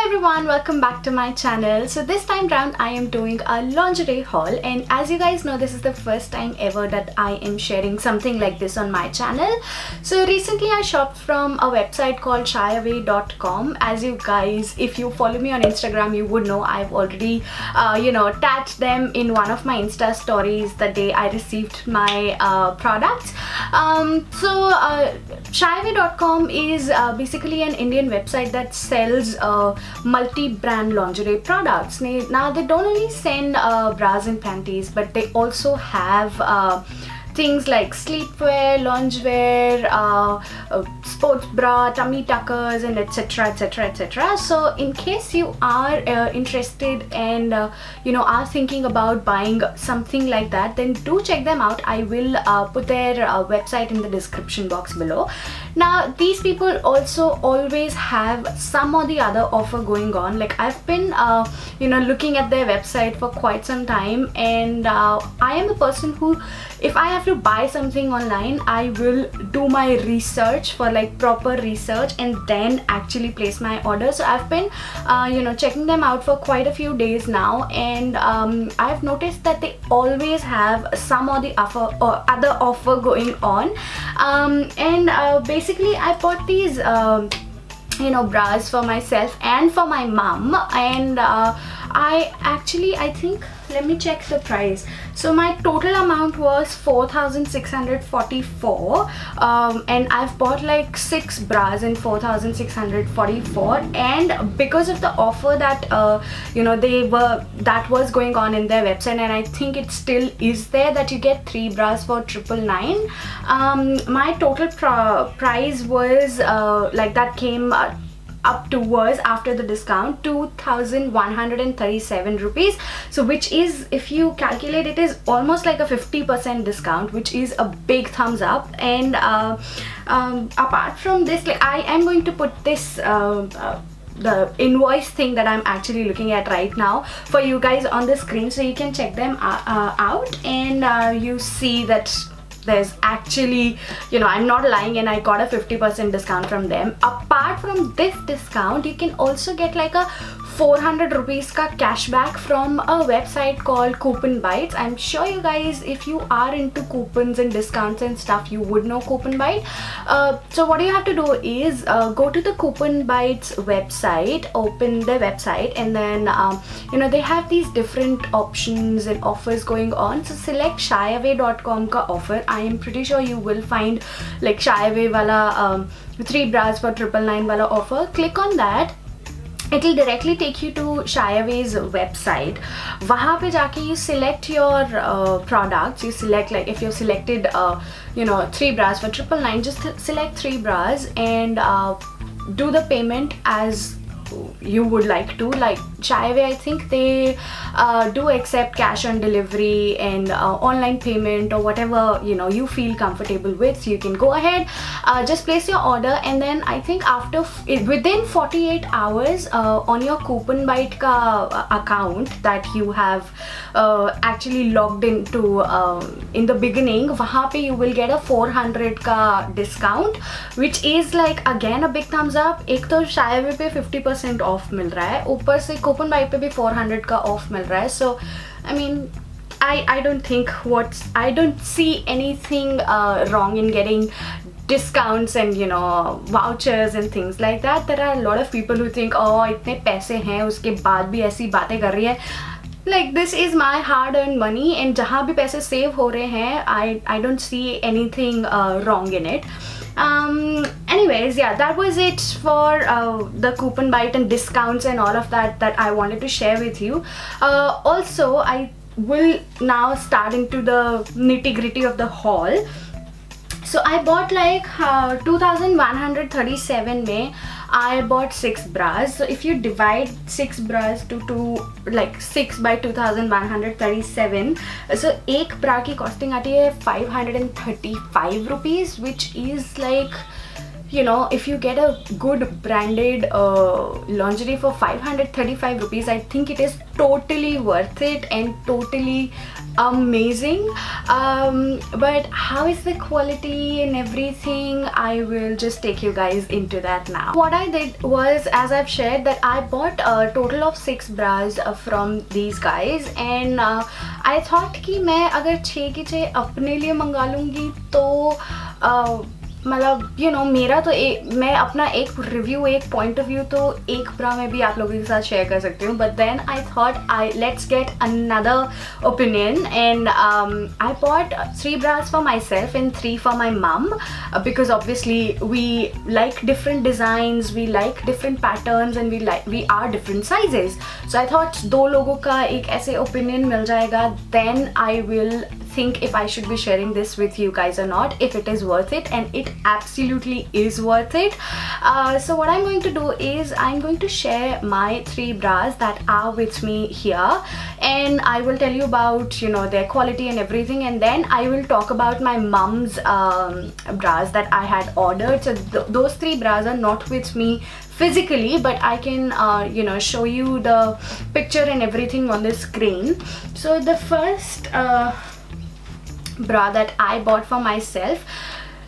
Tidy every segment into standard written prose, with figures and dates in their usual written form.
everyone, welcome back to my channel. So this time round I am doing a lingerie haul, and as you guys know, this is the first time ever that I am sharing something like this on my channel. So recently I shopped from a website called shyaway.com. As you guys, if you follow me on Instagram, you would know I've already tagged them in one of my Insta stories the day I received my products. Shyaway.com is basically an Indian website that sells multi-brand lingerie products. Now they don't only send bras and panties, but they also have things like sleepwear, loungewear, sports bra, tummy tuckers, and etc, etc, etc. So in case you are interested and are thinking about buying something like that, then do check them out. I will put their website in the description box below. Now these people also always have some or the other offer going on. Like I've been looking at their website for quite some time, and I am a person who, if I have to buy something online, I will do my research for like proper research and then actually place my order. So I've been checking them out for quite a few days now, and I've noticed that they always have some or the other offer going on, basically I bought these bras for myself and for my mum, and I think, let me check the price. So my total amount was 4,644, and I've bought like 6 bras in 4,644, and because of the offer that that was going on in their website, and I think it still is there, that you get 3 bras for 999. My total price was that came up towards, after the discount, 2,137 rupees. So which is, if you calculate, it is almost like a 50% discount, which is a big thumbs up. And apart from this, like I am going to put this the invoice thing that I'm actually looking at right now for you guys on the screen, so you can check them out, and you see that there's actually, I'm not lying, and I got a 50% discount from them. Apart from this discount, you can also get like a 400 rupees ka cashback from a website called Coupon Bites. I'm sure you guys, if you are into coupons and discounts and stuff, you would know Coupon Bite. So what you have to do is go to the Coupon Bites website, open their website, and then they have these different options and offers going on. So select shyaway.com ka offer. I am pretty sure you will find like Shyaway wala 3 bras for 999 wala offer. Click on that. It will directly take you to Shyaway's website. Wahan pe jaake you select your products. You select, like if you've selected 3 bras for 999, just select 3 bras and do the payment as you would like to. Like Shyaway, I think they do accept cash on delivery and online payment, or whatever you feel comfortable with. So you can go ahead, just place your order, and then I think within 48 hours on your Coupon Bite ka account that you have actually logged into in the beginning, wahan pe you will get a 400 ka discount, which is like again a big thumbs up. Ek to Shyaway pe 50% of मिल रहा है, ऊपर से Coupon Bite पे भी 400 का of मिल रहा है. So I mean, I don't see anything wrong in getting discounts and vouchers and things like that. There are a lot of people who think, oh, इतने पैसे हैं उसके बाद भी ऐसी बातें कर रही है. Like, this is my hard-earned money, and जहाँ भी पैसे सेव हो रहे हैं, I don't see anything wrong in it. Anyways, yeah, that was it for the Coupon Bite and discounts and all of that I wanted to share with you. Also, I will now start into the nitty-gritty of the haul. So I bought like 2,137 में I bought 6 bras. So if you divide 6 bras to 6 by 2,137, so एक bra की costing आती है 535 rupees, which is like you know, if you get a good branded lingerie for 535 rupees, I think it is totally worth it and totally amazing. But how is the quality and everything, I will just take you guys into that now. What I did was, as I've shared, that I bought a total of 6 bras from these guys, and I thought कि मैं अगर 6 की 6 अपने लिए मंगा लूँगी तो मतलब यू नो मेरा तो मैं अपना एक रिव्यू, एक पॉइंट ऑफ व्यू तो एक ब्रा में भी आप लोगों के साथ शेयर कर सकती हूँ. But then I thought let's get another opinion, and I bought 3 bras for myself and 3 for my mum, because obviously we like different designs, we like different patterns and we are different sizes. So I thought 2 लोगों का एक ऐसे opinion मिल जाएगा. Then I will think if I should be sharing this with you guys or not, if it is worth it, and it absolutely is worth it. So what I'm going to do is I'm going to share my 3 bras that are with me here, and I will tell you about, you know, their quality and everything, and then I will talk about my mom's bras that I had ordered. So those 3 bras are not with me physically, but I can you know, show you the picture and everything on the screen. So the first bra that I bought for myself,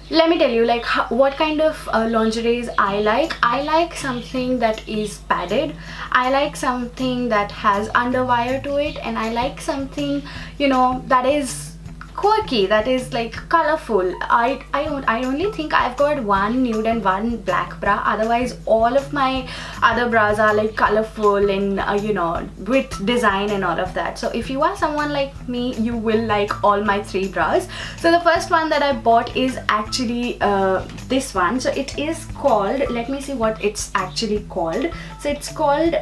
let me tell you like what kind of lingeries I like. I like something that is padded, I like something that has underwire to it, and I like something, you know, that is quirky, that is like colorful. I only think I've got 1 nude and 1 black bra. Otherwise all of my other bras are like colorful and you know, with design and all of that. So if you are someone like me, you will like all my 3 bras. So the first one that I bought is actually this one. So it is called, let me see what it's actually called. So it's called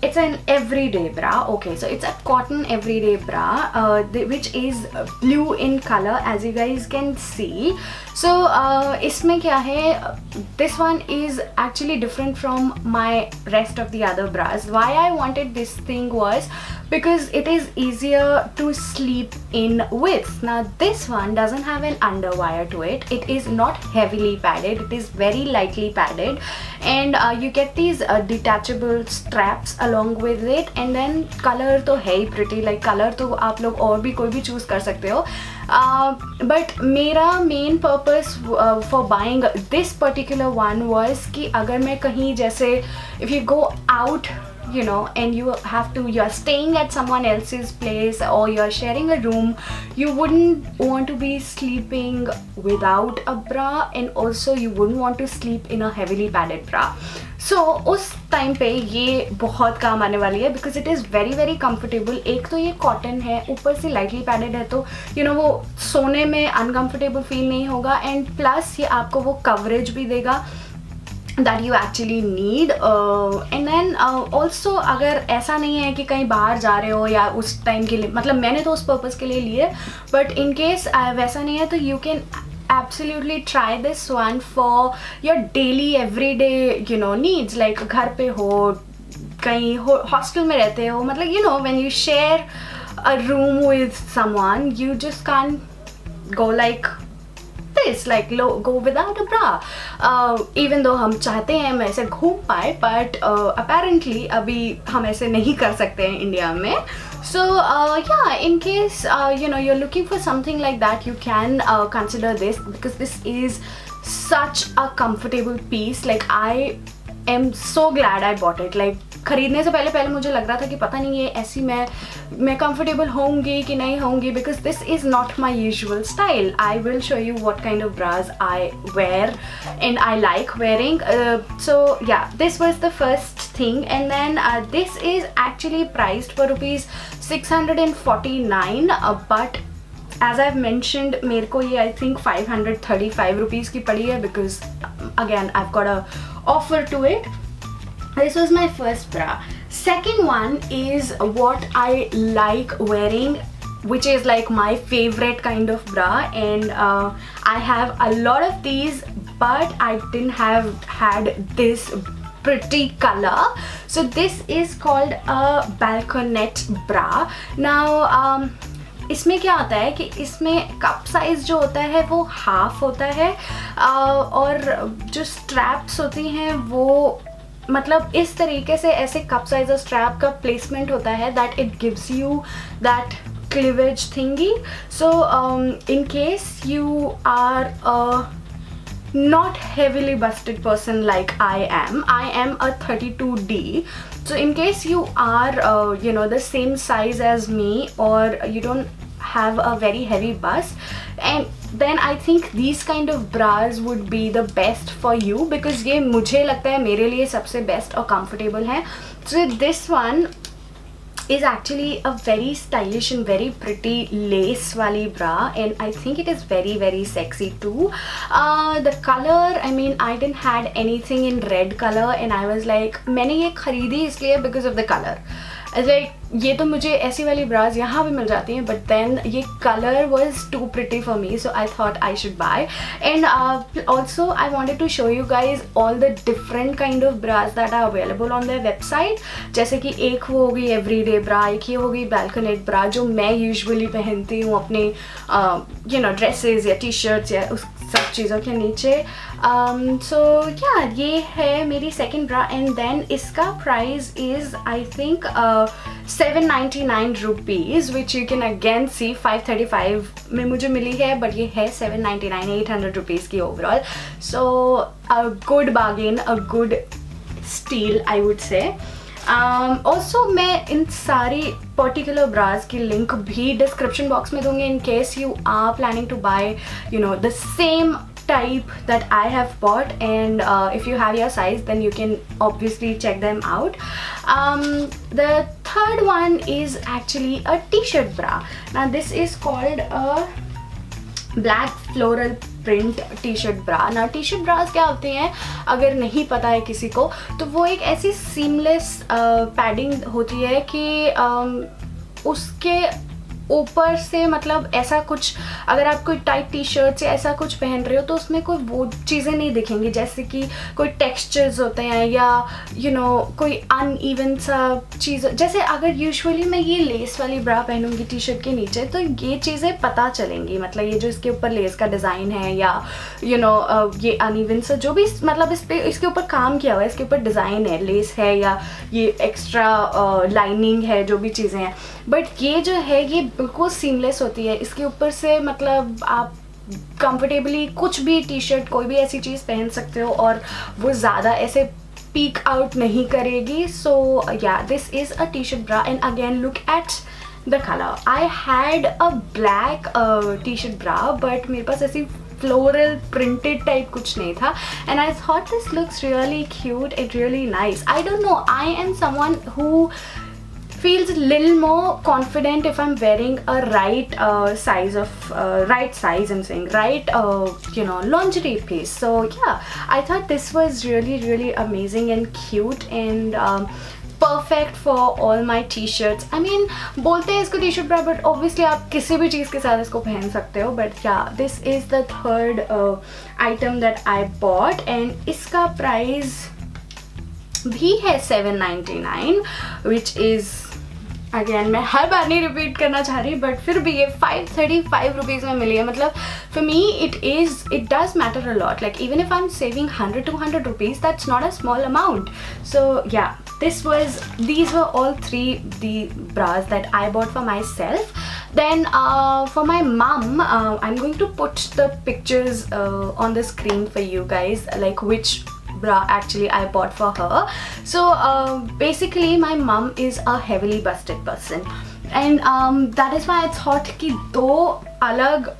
it's an everyday bra. Okay, so it's a cotton everyday bra which is blue in color, as you guys can see. So इसमें क्या है, this one is actually different from my rest of the other bras. Why I wanted this thing was because it is easier to sleep in with. Now this one doesn't have an underwire to it. It is not heavily padded, it is very lightly padded, and you get these detachable straps along with it. And then color तो है ही pretty, like color तो आप लोग और भी कोई भी choose कर सकते हो. But मेरा main purpose for buying this particular one was कि अगर मैं कहीं जैसे if you go out, you know, and you are staying at someone else's place or you're sharing a room, you wouldn't want to be sleeping without a bra, and also you wouldn't want to sleep in a heavily padded bra. So उस time पे ये बहुत काम आने वाली है, because it is very very comfortable. एक तो ये कॉटन है, ऊपर से lightly padded है, तो you know वो सोने में uncomfortable feel नहीं होगा, and plus ये आपको वो coverage भी देगा that you actually need. And then also अगर ऐसा नहीं है कि कहीं बाहर जा रहे हो या उस टाइम के लिए, मतलब मैंने तो उस पर्पज़ के लिए लिए, but in case वैसा नहीं है तो you can absolutely try this one for your daily everyday, you know, needs. Like घर पे हो, कहीं hostel में रहते हो, मतलब you know, when you share a room with someone, you just can't go like this, like go without a bra. Even though हम चाहते हैं हम ऐसे घूम पाए, but apparently अभी हम ऐसे नहीं कर सकते हैं इंडिया में. So yeah, in case you know, you're looking for something like that, you can consider this, because this is such a comfortable piece. Like I am so glad I bought it. Like खरीदने से पहले मुझे लग रहा था कि पता नहीं ये ऐसी मैं comfortable होंगी कि नहीं होंगी, because this is not my usual style. I will show you what kind of bras I wear and I like wearing. So yeah, this was the first thing, and then this is actually priced for rupees 649, but as I've mentioned, मेरे को ये I think 535 rupees की पड़ी है, because again I've got a offer to it. This was my first bra. Second one is what I like wearing, which is like my favorite kind of bra, and I have a lot of these, but I didn't have had this pretty color. So this is called a balconette bra. Now इसमें क्या होता है कि इसमें cup size जो होता है वो हाफ होता है, और जो स्ट्रैप्स होती हैं वो मतलब इस तरीके से ऐसे कप साइज और स्ट्रैप का प्लेसमेंट होता है that it gives you that cleavage thingy. So in case you are a not heavily busted person like I am a 32D. So in case you are you know, the same size as me, or you don't have a very heavy bust, and then I think these kind of bras would be the best for you, because ये मुझे लगता है मेरे लिए सबसे best और comfortable है. So this one is actually a very stylish and very pretty lace wali bra, and I think it is very sexy too. The color, I mean, I didn't had anything in red color and I was like, मैंने ये खरीदी इसलिए because of the color. Like, ये तो मुझे ऐसी वाली bras यहाँ भी मिल जाती हैं, but then ये color was too pretty for me, so I thought I should buy. And also I wanted to show you guys all the different kind of bras that are available on their website. जैसे कि एक वो हो गई everyday bra, एक ये हो गई balconette bra जो मैं usually पहनती हूँ अपने you know, dresses या t-shirts या उस सब चीज़ों के नीचे. So yeah, ये है मेरी second bra, and then इसका price is I think 799 rupees, which you can again see 535 में मुझे मिली है, but ये है 799, 800 rupees की overall. So a good bargain, a good steal I would say. Also मैं इन सारी particular bras की link भी description box में दूंगी in case you are planning to buy, you know, the same type that I have bought, and if you have your size then you can obviously check them out. The third one is actually a t-shirt bra. Now this is called a black floral print t-shirt bra. Now t-shirt bras क्या होते हैं अगर नहीं पता है किसी को, तो वो एक ऐसी seamless padding होती है कि उसके ऊपर से मतलब ऐसा कुछ, अगर आप कोई टाइट टी शर्ट या ऐसा कुछ पहन रहे हो तो उसमें कोई वो चीज़ें नहीं दिखेंगी, जैसे कि कोई टेक्सचर्स होते हैं या यू नो कोई अनइवन सा चीज़. जैसे अगर यूजुअली मैं ये लेस वाली ब्रा पहनूंगी टी शर्ट के नीचे तो ये चीज़ें पता चलेंगी, मतलब ये जो इसके ऊपर लेस का डिज़ाइन है या यू नो ये अनइवन सा जो भी मतलब इसके ऊपर काम किया हुआ है, इसके ऊपर डिज़ाइन है, लेस है या ये एक्स्ट्रा लाइनिंग है, जो भी चीज़ें हैं, बट ये जो है ये बिल्कुल सीमलेस होती है. इसके ऊपर से मतलब आप कंफर्टेबली कुछ भी टी शर्ट कोई भी ऐसी चीज़ पहन सकते हो और वो ज़्यादा ऐसे पीक आउट नहीं करेगी. सो या this is a T shirt bra, and again look at the colour. I had a black T shirt bra, but मेरे पास ऐसी floral printed type कुछ नहीं था, and I thought this looks really cute and really nice. I don't know, I am someone who feels a little more confident if I'm wearing a right size of right size, I'm saying right you know, lingerie piece. So yeah, I thought this was really amazing and cute and perfect for all my t-shirts. I mean, बोलते हैं इसको t-shirt bra, but obviously आप किसी भी चीज़ के साथ इसको पहन सकते हो. But yeah, this is the third item that I bought, and इसका price भी है 799, which is अगेन मैं हर बार नहीं रिपीट करना चाह रही, बट फिर भी ये 535 रुपीज़ में मिली है. मतलब for me it does matter a lot. Like even if I am saving 100-200 rupees, that's not a small amount. So yeah, these were all the bras that I bought for myself. Then for my mom, I'm going to put the pictures on the screen for you guys, like which bra actually I bought for her. So basically my mom is a heavily busted person, and that is why I thought कि दो अलग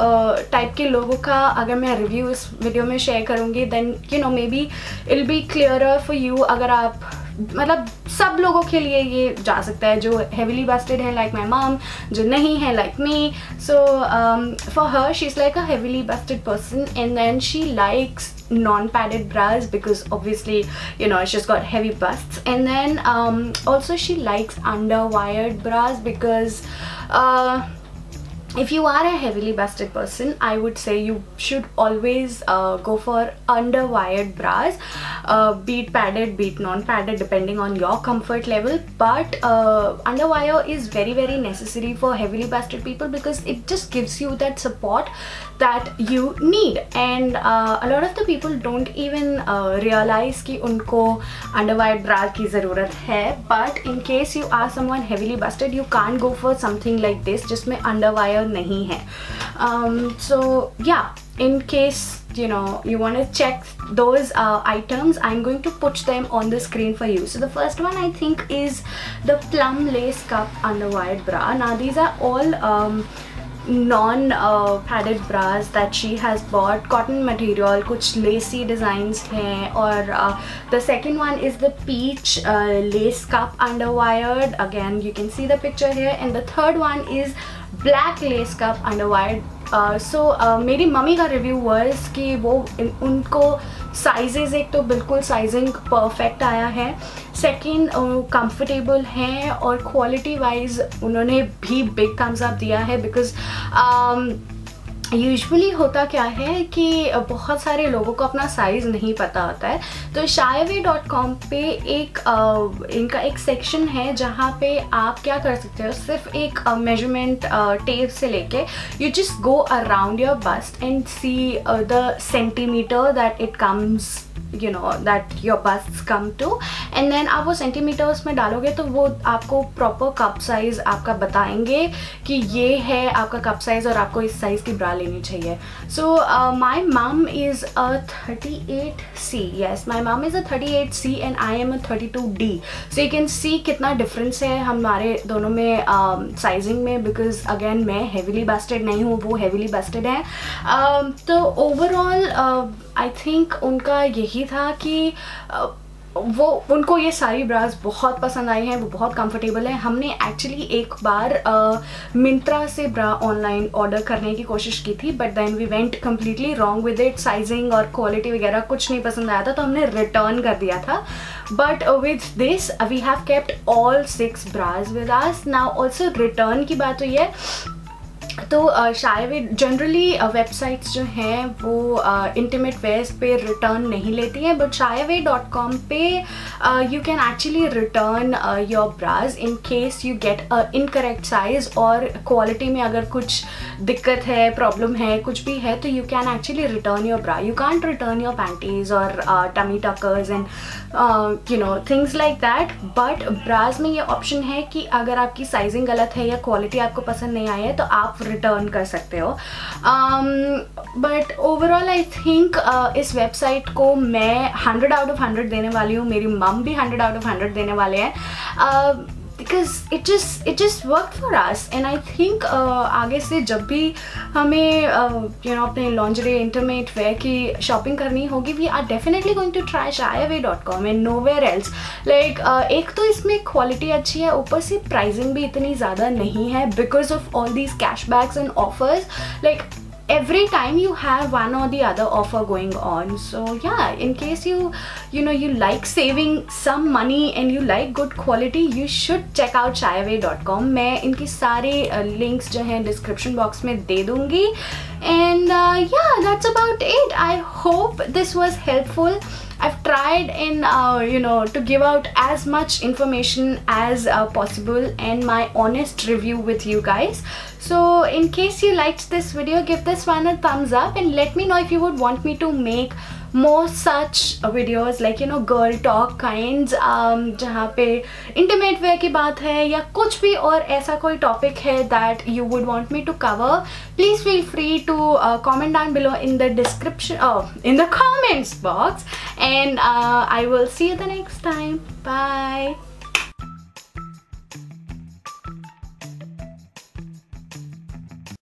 type के लोगों का अगर मैं review इस video में शेयर करूँगी, then you know maybe it'll be clearer for you. अगर आप मतलब सब लोगों के लिए ये जा सकता है, जो heavily busted है like my mom, जो नहीं है like me. So for her, she's like a heavily busted person, and then she likes non-padded bras because obviously you know she's got heavy busts, and then also she likes underwired bras because if you are a heavily busted person, I would say you should always go for underwired bras, be it padded, be it non-padded, depending on your comfort level. But underwire is very necessary for heavily busted people because it just gives you that support that you need. And a lot of the people don't even realize कि उनको underwired bra की ज़रूरत है. But in case you are someone heavily busted, you can't go for something like this जिसमें underwire नहीं है. So yeah, in case you know you want to check those items, I'm going to put them on the screen for you. So the first one I think is the plum lace cup underwired bra. Now these are all non-padded bras that she has bought, cotton material, कुछ lacy designs हैं. और the second one is the peach lace cup underwired. Again you can see the picture here. And the third one is black lace cup underwired. मेरी mummy का review verse कि वो उनको sizes, एक तो बिल्कुल साइजिंग परफेक्ट आया है, सेकेंड कंफर्टेबल हैं, और क्वालिटी वाइज उन्होंने भी बिग थम्स अप दिया है. बिकॉज यूजुअली होता क्या है कि बहुत सारे लोगों को अपना साइज़ नहीं पता होता है. तो shyaway.com पे इनका एक सेक्शन है जहाँ पे आप क्या कर सकते हो, सिर्फ एक मेजरमेंट टेप से लेके you just go around your bast and see the centimetre that it comes, you know, that your busts come to, and then आप वो सेंटीमीटर्स में डालोगे तो वो आपको प्रॉपर कप साइज आपका बताएंगे कि ये है आपका कप साइज और आपको इस साइज की ब्रा लेनी चाहिए. सो माई मम is a 38C. yes, my mom is a 38C and I am a 32D. so you can see कितना डिफरेंस है हमारे दोनों में साइजिंग में, बिकॉज अगेन मैं हेविली बस्टेड नहीं हूँ, वो हेविली बस्टेड है. तो ओवरऑल आई थिंक उनका यही था कि वो उनको ये सारी ब्रास बहुत पसंद आई हैं, वो बहुत कंफर्टेबल है. हमने एक्चुअली एक बार मिंत्रा से ब्रा ऑनलाइन ऑर्डर करने की कोशिश की थी, but then we went completely wrong with it. Sizing और क्वालिटी वगैरह कुछ नहीं पसंद आया था, तो हमने रिटर्न कर दिया था. But with this we have kept all 6 bras with us. Now also return की बात हुई है तो शायवे जनरली वेबसाइट्स जो हैं वो इंटीमेट वेयर्स पे रिटर्न नहीं लेती हैं, बट shyaway.com पे you can actually return your bras in case you get a incorrect size, और क्वालिटी में अगर कुछ दिक्कत है, प्रॉब्लम है, कुछ भी है, तो you can actually return your bra. You can't return your panties और tummy tuckers and you know things like that. But bras में ये ऑप्शन है कि अगर आपकी साइजिंग गलत है या क्वालिटी आपको पसंद नहीं आई है तो आप रिटर्न कर सकते हो. बट ओवरऑल आई थिंक इस वेबसाइट को मैं 100 आउट ऑफ 100 देने वाली हूँ. मेरी मम भी 100 आउट ऑफ 100 देने वाले हैं, because it just work for us. And I think आगे से जब भी हमें यू नो अपने लॉन्जरी इंटीमेट वेयर की शॉपिंग करनी होगी, we are definitely going to try shyaway.com and nowhere else. Like एक तो इसमें क्वालिटी अच्छी है, ऊपर से प्राइसिंग भी इतनी ज़्यादा नहीं है because of all these cashbacks and offers. Like every time you have one or the other offer going on. So yeah, in case you know you like saving some money and you like good quality, you should check out shyaway.com. मैं इनकी सारे links जो हैं description box में दे दूँगी. And yeah, that's about it. I hope this was helpful. I've tried in you know to give out as much information as possible and my honest review with you guys. So in case you liked this video, give this one a thumbs up and let me know if you would want me to make more such videos like you know girl talk kinds, जहाँ पे intimate wear की बात है या कुछ भी और ऐसा कोई topic है that you would want me to cover. Please feel free to comment down below in the description, in the comments box, and I will see you the next time. Bye.